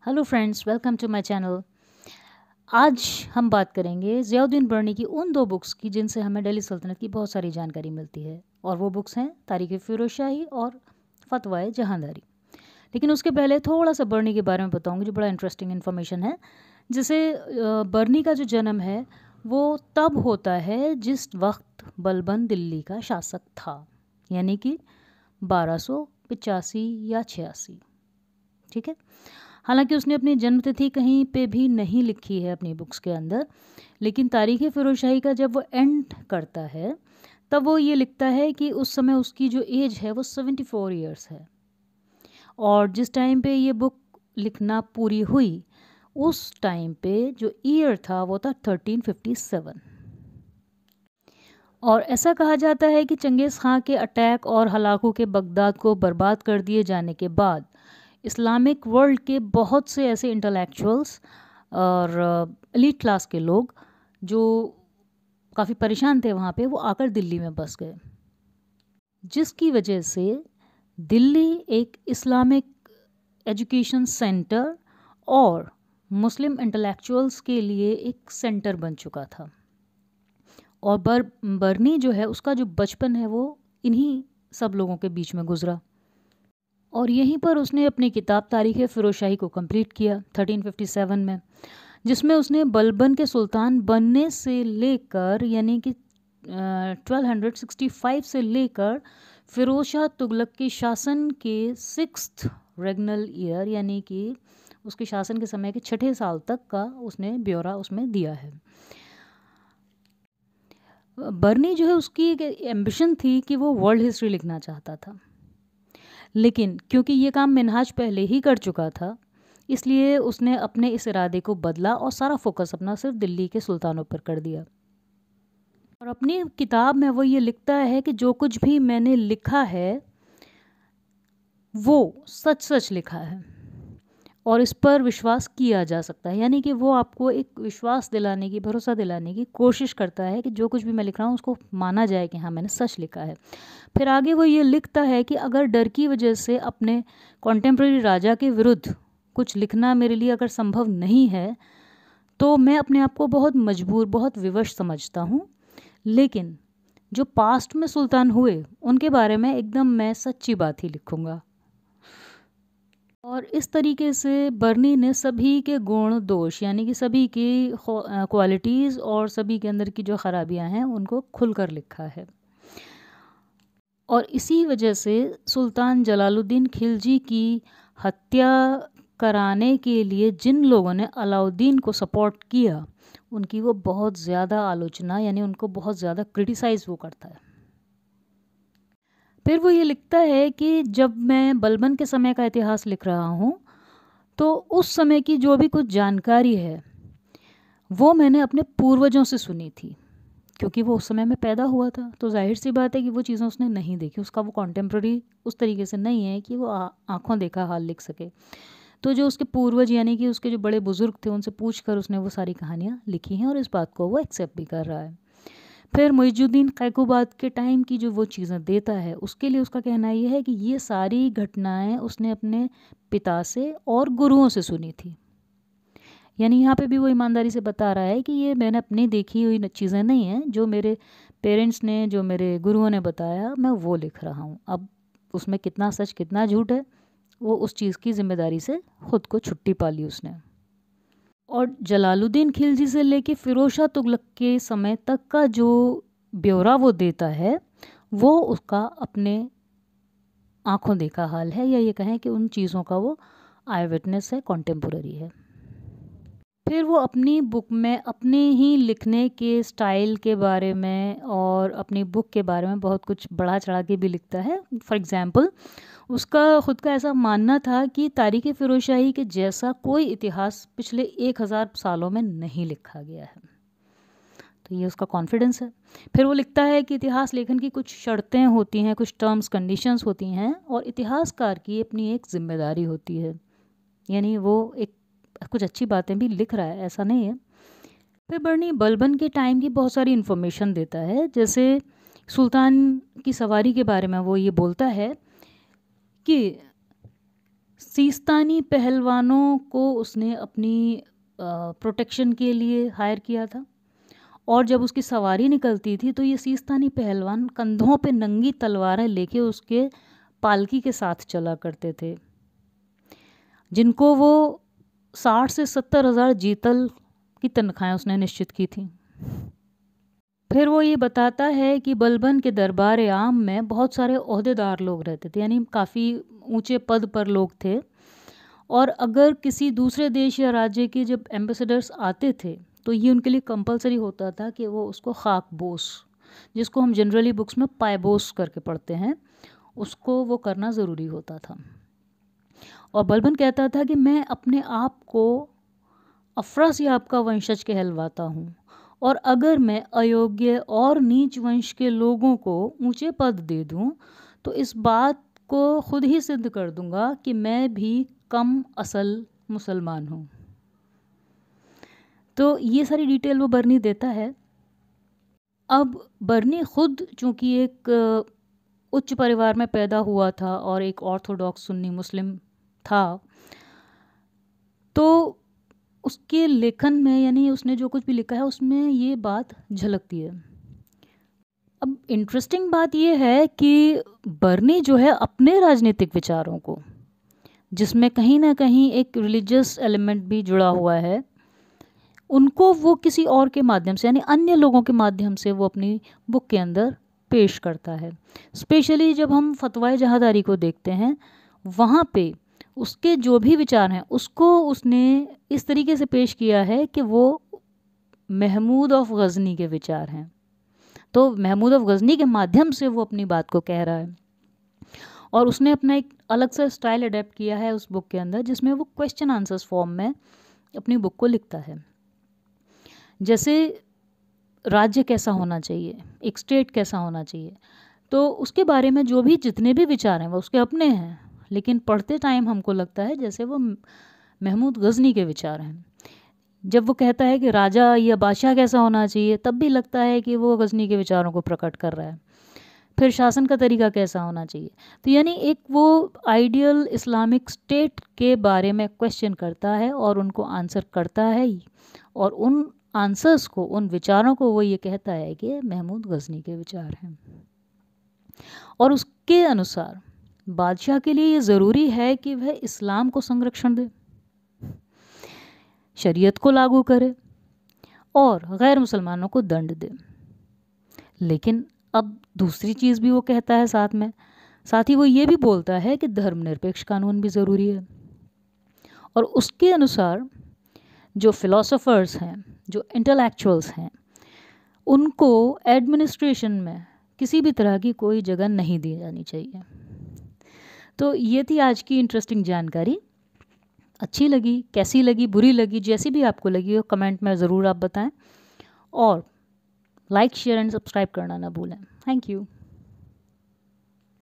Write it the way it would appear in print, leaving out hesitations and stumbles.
Hello friends, welcome to my channel. आज हम बात करेंगे ज़ियाउद्दीन बर्नी की उन दो बुक्स की जिनसे हमें दिल्ली सल्तनत की बहुत सारी जानकारी मिलती है, और वो बुक्स हैं तारीख़ फ़िरोज़ शाही और फतवाए जहांदारी। लेकिन उसके पहले थोड़ा सा बर्नी के बारे में बताऊंगी, जो बड़ा इंटरेस्टिंग इन्फॉर्मेशन है। जैसे बर्नी का जो जन्म है वो तब होता है जिस वक्त बलबन दिल्ली का शासक था, यानी कि 1285 या 86। ठीक है। हालांकि उसने अपनी जन्मतिथि कहीं पे भी नहीं लिखी है अपनी बुक्स के अंदर, लेकिन तारीख़ फ़िरोज़ शाही का जब वो एंड करता है तब वो ये लिखता है कि उस समय उसकी जो एज है वो 74 ईयर्स है, और जिस टाइम पे ये बुक लिखना पूरी हुई उस टाइम पे जो ईयर था वो था 1357। और ऐसा कहा जाता है कि चंगेज़ खां के अटैक और हलाकों के बगदाद को बर्बाद कर दिए जाने के बाद इस्लामिक वर्ल्ड के बहुत से ऐसे इंटेलेक्चुअल्स और एलीट क्लास के लोग जो काफ़ी परेशान थे वहाँ पे, वो आकर दिल्ली में बस गए, जिसकी वजह से दिल्ली एक इस्लामिक एजुकेशन सेंटर और मुस्लिम इंटेलेक्चुअल्स के लिए एक सेंटर बन चुका था। और बर्नी जो है उसका जो बचपन है वो इन्हीं सब लोगों के बीच में गुजरा, और यहीं पर उसने अपनी किताब तारीख़ फ़िरोज़ शाही को कंप्लीट किया 1357 में, जिसमें उसने बलबन के सुल्तान बनने से लेकर यानी कि 1265 से लेकर फ़िरोज़ शाह तुगलक के शासन के 6th रेगनल ईयर यानी कि उसके शासन के समय के 6ठे साल तक का उसने ब्यौरा उसमें दिया है। बर्नी जो है उसकी एक एम्बिशन थी कि वो वर्ल्ड हिस्ट्री लिखना चाहता था, लेकिन क्योंकि ये काम मिनहाज पहले ही कर चुका था इसलिए उसने अपने इस इरादे को बदला और सारा फोकस अपना सिर्फ दिल्ली के सुल्तानों पर कर दिया। और अपनी किताब में वो ये लिखता है कि जो कुछ भी मैंने लिखा है वो सच सच लिखा है और इस पर विश्वास किया जा सकता है, यानी कि वो आपको एक विश्वास दिलाने की, भरोसा दिलाने की कोशिश करता है कि जो कुछ भी मैं लिख रहा हूँ उसको माना जाए कि हाँ मैंने सच लिखा है। फिर आगे वो ये लिखता है कि अगर डर की वजह से अपने कॉन्टेम्प्रेरी राजा के विरुद्ध कुछ लिखना मेरे लिए अगर संभव नहीं है तो मैं अपने आप को बहुत मजबूर, बहुत विवश समझता हूँ, लेकिन जो पास्ट में सुल्तान हुए उनके बारे में एकदम मैं सच्ची बात ही लिखूँगा। और इस तरीके से बर्नी ने सभी के गुण दोष यानी कि सभी की क्वालिटीज़ और सभी के अंदर की जो ख़राबियाँ हैं उनको खुलकर लिखा है। और इसी वजह से सुल्तान जलालुद्दीन खिलजी की हत्या कराने के लिए जिन लोगों ने अलाउद्दीन को सपोर्ट किया उनकी वो बहुत ज़्यादा आलोचना यानी उनको बहुत ज़्यादा क्रिटिसाइज़ वो करता है। फिर वो ये लिखता है कि जब मैं बलबन के समय का इतिहास लिख रहा हूँ तो उस समय की जो भी कुछ जानकारी है वो मैंने अपने पूर्वजों से सुनी थी, क्योंकि वो उस समय में पैदा हुआ था, तो जाहिर सी बात है कि वो चीज़ें उसने नहीं देखी, उसका वो कॉन्टेम्प्रेरी उस तरीके से नहीं है कि वो आँखों देखा हाल लिख सके। तो जो उसके पूर्वज यानी कि उसके जो बड़े बुज़ुर्ग थे उनसे पूछ कर उसने वो सारी कहानियाँ लिखी हैं और इस बात को वो एक्सेप्ट भी कर रहा है। फिर मुइजुद्दीन कैकुबाद के टाइम की जो वो चीज़ें देता है उसके लिए उसका कहना ये है कि ये सारी घटनाएं उसने अपने पिता से और गुरुओं से सुनी थी, यानी यहाँ पे भी वो ईमानदारी से बता रहा है कि ये मैंने अपनी देखी हुई चीज़ें नहीं हैं, जो मेरे पेरेंट्स ने, जो मेरे गुरुओं ने बताया मैं वो लिख रहा हूँ। अब उसमें कितना सच कितना झूठ है वो उस चीज़ की जिम्मेदारी से ख़ुद को छुट्टी पा ली उसने। और जलालुद्दीन खिलजी से लेके फ़िरोज़ शाह तुगलक के समय तक का जो ब्यौरा वो देता है वो उसका अपने आँखों देखा हाल है, या ये कहें कि उन चीज़ों का वो आई विटनेस है, कॉन्टेम्पोररी है। फिर वो अपनी बुक में अपने ही लिखने के स्टाइल के बारे में और अपनी बुक के बारे में बहुत कुछ बढ़ा चढ़ा के भी लिखता है। फॉर एग्ज़ाम्पल उसका ख़ुद का ऐसा मानना था कि तारीख़ फ़िरोज़ शाही के जैसा कोई इतिहास पिछले 1000 सालों में नहीं लिखा गया है, तो ये उसका कॉन्फिडेंस है। फिर वो लिखता है कि इतिहास लेखन की कुछ शर्तें होती हैं, कुछ टर्म्स कंडीशंस होती हैं, और इतिहासकार की अपनी एक जिम्मेदारी होती है, यानी वो एक कुछ अच्छी बातें भी लिख रहा है, ऐसा नहीं है। फिर बर्नी बलबन के टाइम की बहुत सारी इन्फॉर्मेशन देता है, जैसे सुल्तान की सवारी के बारे में वो ये बोलता है कि सीस्तानी पहलवानों को उसने अपनी प्रोटेक्शन के लिए हायर किया था, और जब उसकी सवारी निकलती थी तो ये सीस्तानी पहलवान कंधों पे नंगी तलवारें लेके उसके पालकी के साथ चला करते थे, जिनको वो 60 से 70 हज़ार जीतल की तनख्वाहें उसने निश्चित की थी। फिर वो ये बताता है कि बलबन के दरबार आम में बहुत सारे ओहदेदार लोग रहते थे, यानी काफ़ी ऊंचे पद पर लोग थे, और अगर किसी दूसरे देश या राज्य के जब एम्बेसडर्स आते थे तो ये उनके लिए कंपलसरी होता था कि वो उसको खाकबोस, जिसको हम जनरली बुक्स में पायबोस करके पढ़ते हैं, उसको वो करना ज़रूरी होता था। और बलबन कहता था कि मैं अपने आप को अफरासियाब का वंशज कहलवाता हूँ, और अगर मैं अयोग्य और नीच वंश के लोगों को ऊंचे पद दे दूँ तो इस बात को खुद ही सिद्ध कर दूंगा कि मैं भी कम असल मुसलमान हूँ। तो ये सारी डिटेल वो बर्नी देता है। अब बर्नी खुद चूँकि एक उच्च परिवार में पैदा हुआ था और एक ऑर्थोडॉक्स सुन्नी मुस्लिम था, तो उसके लेखन में, यानी उसने जो कुछ भी लिखा है उसमें ये बात झलकती है। अब इंटरेस्टिंग बात ये है कि बर्नी जो है अपने राजनीतिक विचारों को, जिसमें कहीं ना कहीं एक रिलीजियस एलिमेंट भी जुड़ा हुआ है, उनको वो किसी और के माध्यम से, यानी अन्य लोगों के माध्यम से वो अपनी बुक के अंदर पेश करता है। स्पेशली जब हम फतवाए जहादारी को देखते हैं, वहाँ पे उसके जो भी विचार हैं उसको उसने इस तरीके से पेश किया है कि वो महमूद ऑफ गज़नी के विचार हैं, तो महमूद ऑफ गज़नी के माध्यम से वो अपनी बात को कह रहा है। और उसने अपना एक अलग सा स्टाइल अडेप्ट किया है उस बुक के अंदर, जिसमें वो क्वेश्चन आंसर्स फॉर्म में अपनी बुक को लिखता है। जैसे राज्य कैसा होना चाहिए, एक स्टेट कैसा होना चाहिए, तो उसके बारे में जो भी जितने भी विचार हैं वो उसके अपने हैं, लेकिन पढ़ते टाइम हमको लगता है जैसे वो महमूद गज़नी के विचार हैं। जब वो कहता है कि राजा या बादशाह कैसा होना चाहिए, तब भी लगता है कि वो गज़नी के विचारों को प्रकट कर रहा है। फिर शासन का तरीका कैसा होना चाहिए, तो यानी एक वो आइडियल इस्लामिक स्टेट के बारे में क्वेश्चन करता है और उनको आंसर करता है, और उन आंसर्स को, उन विचारों को वो ये कहता है कि महमूद गज़नी के विचार हैं। और उसके अनुसार बादशाह के लिए ये ज़रूरी है कि वह इस्लाम को संरक्षण दे, शरीयत को लागू करे और गैर मुसलमानों को दंड दे। लेकिन अब दूसरी चीज़ भी वो कहता है साथ ही वो ये भी बोलता है कि धर्मनिरपेक्ष कानून भी ज़रूरी है। और उसके अनुसार जो फिलोसोफर्स हैं, जो इंटेलेक्चुअल्स हैं, उनको एडमिनिस्ट्रेशन में किसी भी तरह की कोई जगह नहीं दी जानी चाहिए। तो ये थी आज की इंटरेस्टिंग जानकारी। अच्छी लगी, कैसी लगी, बुरी लगी, जैसी भी आपको लगी हो कमेंट में ज़रूर आप बताएं, और लाइक, शेयर एंड सब्सक्राइब करना ना भूलें। Thank you.